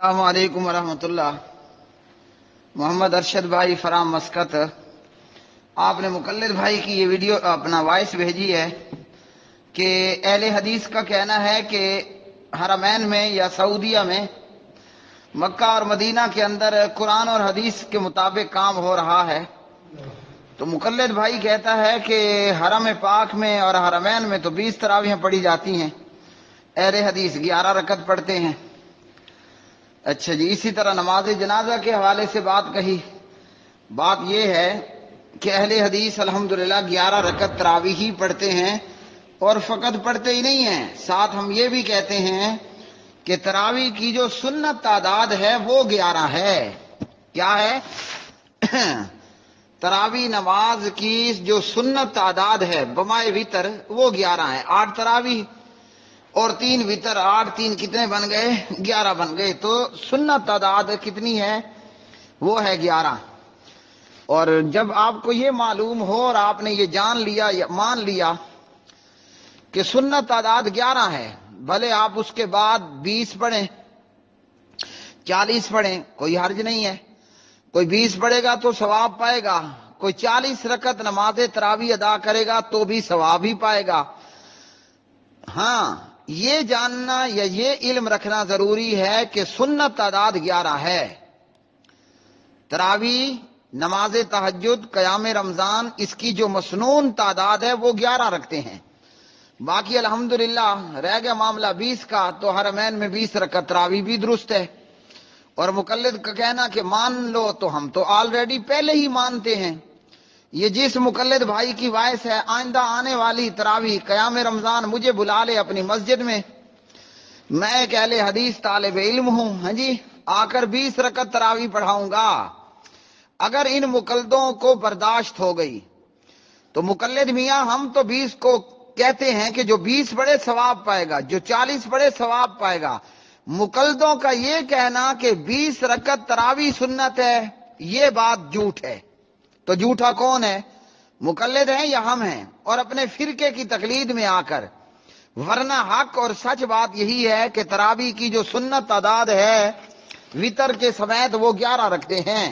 السلام علیکم ورحمۃ اللہ۔ محمد ارشد بھائی فرام مسقط، آپ نے مقلد بھائی کی یہ ویڈیو اپنا وائس بھیجی ہے کہ اہل حدیث کا کہنا ہے کہ حرمین میں یا سعودیہ میں مکہ اور مدینہ کے اندر قرآن اور حدیث کے مطابق کام ہو رہا ہے۔ تو مقلد بھائی کہتا ہے کہ حرم پاک میں اور حرمین میں تو 20 تراویحیں پڑھی جاتی ہیں، اہل حدیث 11 رکعت پڑھتے ہیں۔ اچھا جی، اسی طرح نماز جنازہ کے حوالے سے بات کہی۔ بات یہ ہے کہ اہل حدیث الحمدللہ 11 رکعت تراویح ہی پڑھتے ہیں، اور فقط پڑھتے ہی نہیں ہیں، ساتھ ہم یہ بھی کہتے ہیں کہ تراویح کی جو سنت تعداد ہے وہ 11 ہے۔ کیا ہے؟ تراویح نماز کی جو سنت تعداد ہے بمائے وتر وہ 11 ہے۔ 8 تراویح اور 3 وتر، 8 3 کتنے بن گئے؟ 11 بن گئے۔ تو سنت تعداد کتنی ہے؟ وہ ہے 11۔ اور جب آپ کو یہ معلوم ہو اور آپ نے یہ جان لیا یا مان لیا کہ سنت تعداد 11 ہے، بھلے آپ اس کے بعد 20 پڑھیں، 40 پڑھیں، کوئی حرج نہیں ہے۔ کوئی 20 پڑھے گا تو ثواب پائے گا، کوئی 40 رکعت نماز تراویح ادا کرے گا تو بھی ثواب ہی پائے گا۔ ہاں، یہ جاننا یا یہ علم رکھنا ضروری ہے کہ سنت تعداد 11 ہے۔ تراویح، نماز تہجد، قیام رمضان، اس کی جو مسنون تعداد ہے وہ 11 رکھتے ہیں۔ باقی الحمدللہ رہ گیا معاملہ 20 کا، تو حرمین میں 20 رکعت تراویح بھی درست ہے۔ اور مقلد کا کہنا کہ مان لو، تو ہم تو آلریڈی پہلے ہی مانتے ہیں۔ یہ جس مقلد بھائی کی وائس ہے، آئندہ آنے والی تراویح قیام رمضان مجھے بلا لے اپنی مسجد میں، میں ایک اہل حدیث طالب علم ہوں، ہاں جی، آ کر 20 رکعت تراویح پڑھاؤں گا۔ اگر ان مقلدوں کو برداشت ہو گئی تو مقلد میاں ہم تو 20 کو کہتے ہیں کہ جو 20 پڑھے ثواب پائے گا، جو 40 پڑھے ثواب پائے گا۔ مقلدوں کا یہ کہنا کہ 20 رکعت تراویح سنت ہے، یہ بات جھوٹ ہے۔ تو جھوٹا کون ہے؟ مقلد ہیں یا ہم ہیں؟ اور اپنے فرقے کی تقلید میں آ کر، ورنہ حق اور سچ بات یہی ہے کہ تراویح کی جو سنت تعداد ہے وتر کے سمیت وہ 11 رکھتے ہیں۔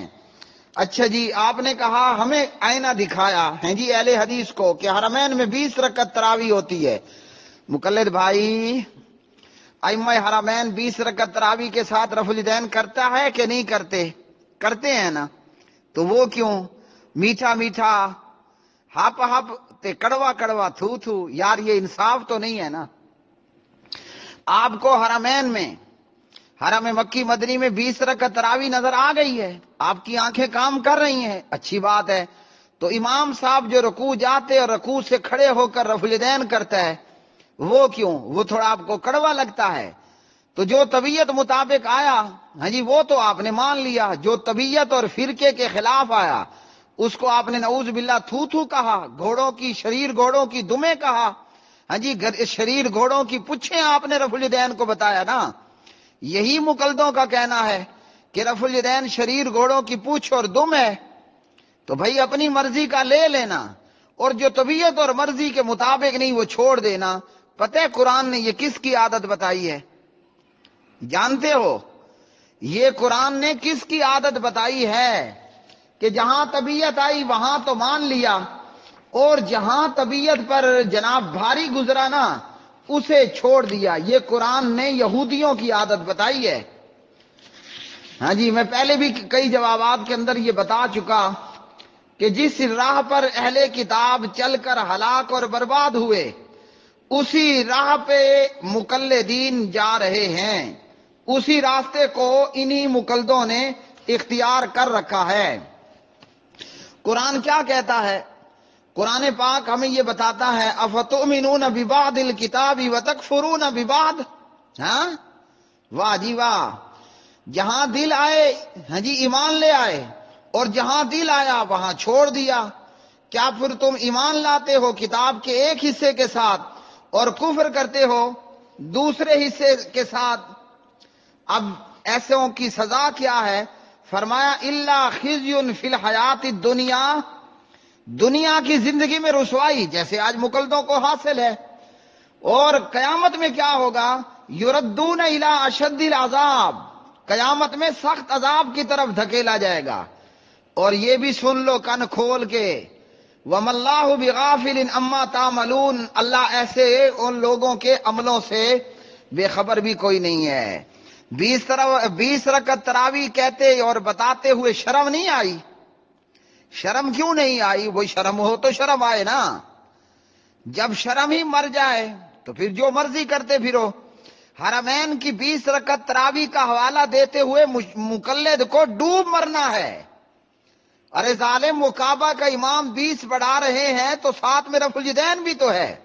اچھا جی، آپ نے کہا ہمیں آئینہ دکھایا ہے جی اہل حدیث کو کہ حرمین میں 20 رکعت تراویح ہوتی ہے۔ مقلد بھائی، ائمہ حرمین 20 رکعت تراویح کے ساتھ رفع الیدین کرتا ہے کہ نہیں کرتے؟ کرتے ہیں نا۔ تو وہ کیوں میٹھا میٹھا ہپ ہپ تے کڑوا کڑوا تھو تھو؟ یار یہ انصاف تو نہیں ہے نا۔ آپ کو حرمین میں، حرم مکی مدنی میں 20 رکعت تراویح نظر آ گئی ہے، آپ کی آنکھیں کام کر رہی ہیں، اچھی بات ہے۔ تو امام صاحب جو رکوع جاتے اور رکوع سے کھڑے ہو کر رفع الیدین کرتا ہے، وہ کیوں؟ وہ تھوڑا آپ کو کڑوا لگتا ہے؟ تو جو طبیعت مطابق آیا، ہاں جی، وہ تو آپ نے مان لیا۔ جو طبیعت اور فرقے کے خلاف آیا اس کو آپ نے نعوذ باللہ تھو تھو کہا، گھوڑوں کی، شریر گھوڑوں کی دمیں کہا، ہاں جی، شریر گھوڑوں کی پچھیں آپ نے رفع الیدین کو بتایا نا۔ یہی مقلدوں کا کہنا ہے کہ رفع الیدین شریر گھوڑوں کی پوچھ اور دم ہے۔ تو بھائی اپنی مرضی کا لے لینا، اور جو طبیعت اور مرضی کے مطابق نہیں وہ چھوڑ دینا۔ پتہ ہے قرآن نے یہ کس کی عادت بتائی ہے؟ جانتے ہو یہ قرآن نے کس کی عادت بتائی ہے؟ کہ جہاں طبیعت آئی وہاں تو مان لیا، اور جہاں طبیعت پر جناب بھاری گزرا نا اسے چھوڑ دیا۔ یہ قرآن نے یہودیوں کی عادت بتائی ہے۔ ہاں جی، میں پہلے بھی کئی جوابات کے اندر یہ بتا چکا کہ جس راہ پر اہل کتاب چل کر ہلاک اور برباد ہوئے، اسی راہ پہ مقلدین جا رہے ہیں، اسی راستے کو انہی مقلدوں نے اختیار کر رکھا ہے۔ قرآن کیا کہتا ہے؟ قرآن پاک ہمیں یہ بتاتا ہے افتؤمنون ببعض الکتاب وتکفرون ببعض۔ ہاں، واہ جی واہ، جہاں دل آئے، ہاں جی، ایمان لے آئے، اور جہاں دل آیا وہاں چھوڑ دیا۔ کیا پھر تم ایمان لاتے ہو کتاب کے ایک حصے کے ساتھ اور کفر کرتے ہو دوسرے حصے کے ساتھ؟ اب ایسوں کی سزا کیا ہے؟ فرمایا الا خزی فی الحیات الدنیا، دنیا کی زندگی میں رسوائی جیسے آج مقلدوں کو حاصل ہے، اور قیامت میں کیا ہوگا؟ یردون الی اشد العذاب، قیامت میں سخت عذاب کی طرف دھکیلا جائے گا۔ اور یہ بھی سن لو کن کھول کے، وَمَا اللَّهُ بِغَافِلٍ عَمَّا تَعْمَلُونَ، اللہ ایسے ان لوگوں کے عملوں سے بے خبر بھی کوئی نہیں ہے۔ 20 رکعت تراویح کہتے اور بتاتے ہوئے شرم نہیں آئی؟ شرم کیوں نہیں آئی؟ وہی شرم ہو تو شرم آئے نا۔ جب شرم ہی مر جائے تو پھر جو مرضی کرتے پھرو۔ حرمین کی 20 رکعت تراویح کا حوالہ دیتے ہوئے مقلد کو ڈوب مرنا ہے۔ ارے ظالم، وہ کعبہ کا امام 20 پڑھا رہے ہیں تو ساتھ میں رفع الیدین بھی تو ہے،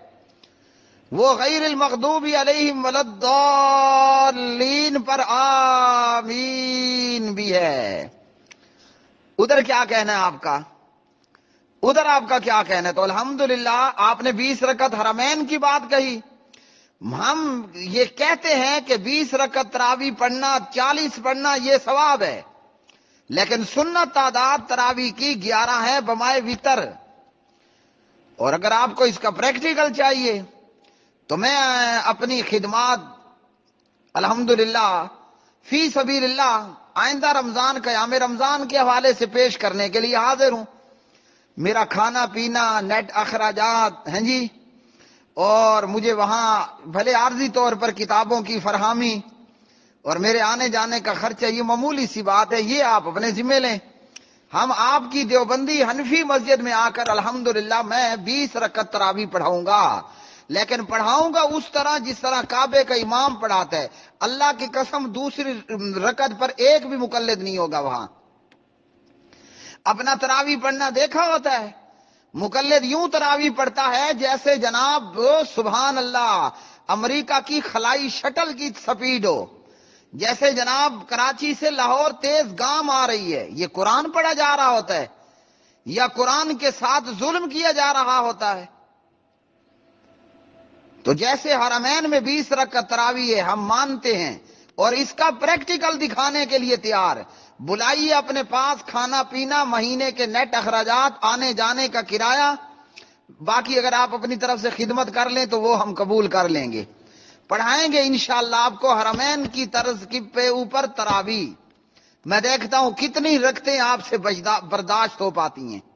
وہ غیر المغضوب علیہم ولا الضالین پر آمین بھی ہے۔ ادھر کیا کہنا ہے آپ کا؟ ادھر آپ کا کیا کہنا ہے؟ تو الحمدللہ آپ نے 20 رکعت حرمین کی بات کہی۔ ہم یہ کہتے ہیں کہ 20 رکعت تراویح پڑھنا، 40 پڑھنا یہ ثواب ہے، لیکن سنت تعداد تراویح کی 11 ہے بمائے وتر۔ اور اگر آپ کو اس کا پریکٹیکل چاہیے تو میں اپنی خدمات الحمدللہ فی سبیل اللہ آئندہ رمضان، قیام رمضان کے حوالے سے پیش کرنے کے لیے حاضر ہوں۔ میرا کھانا پینا، نیٹ اخراجات ہیں جی، اور مجھے وہاں بھلے عارضی طور پر کتابوں کی فراہمی اور میرے آنے جانے کا خرچہ، یہ معمولی سی بات ہے، یہ آپ اپنے ذمہ لیں۔ ہم آپ کی دیوبندی حنفی مسجد میں آ کر الحمدللہ میں 20 رکعت تراویح پڑھاؤں گا، لیکن پڑھاؤں گا اس طرح جس طرح کعبے کا امام پڑھاتا ہے۔ اللہ کی قسم دوسری رکعت پر ایک بھی مقلد نہیں ہوگا وہاں۔ اپنا تراویح پڑھنا دیکھا ہوتا ہے، مقلد یوں تراویح پڑھتا ہے جیسے جناب سبحان اللہ امریکہ کی خلائی شٹل کی سپیڈ ہو، جیسے جناب کراچی سے لاہور تیز گام آ رہی ہے۔ یہ قرآن پڑھا جا رہا ہوتا ہے یا قرآن کے ساتھ ظلم کیا جا رہا ہوتا ہے؟ تو جیسے حرمین میں 20 رکعت تراویح ہے، ہم مانتے ہیں اور اس کا پریکٹیکل دکھانے کے لیے تیار۔ بلائیے اپنے پاس کھانا پینا، مہینے کے نیٹ اخراجات، آنے جانے کا کرایہ، باقی اگر آپ اپنی طرف سے خدمت کر لیں تو وہ ہم قبول کر لیں گے۔ پڑھائیں گے انشاءاللہ آپ کو حرمین کی طرز کے اوپر تراویح۔ میں دیکھتا ہوں کتنی رکعتیں آپ سے برداشت ہو پاتی ہیں۔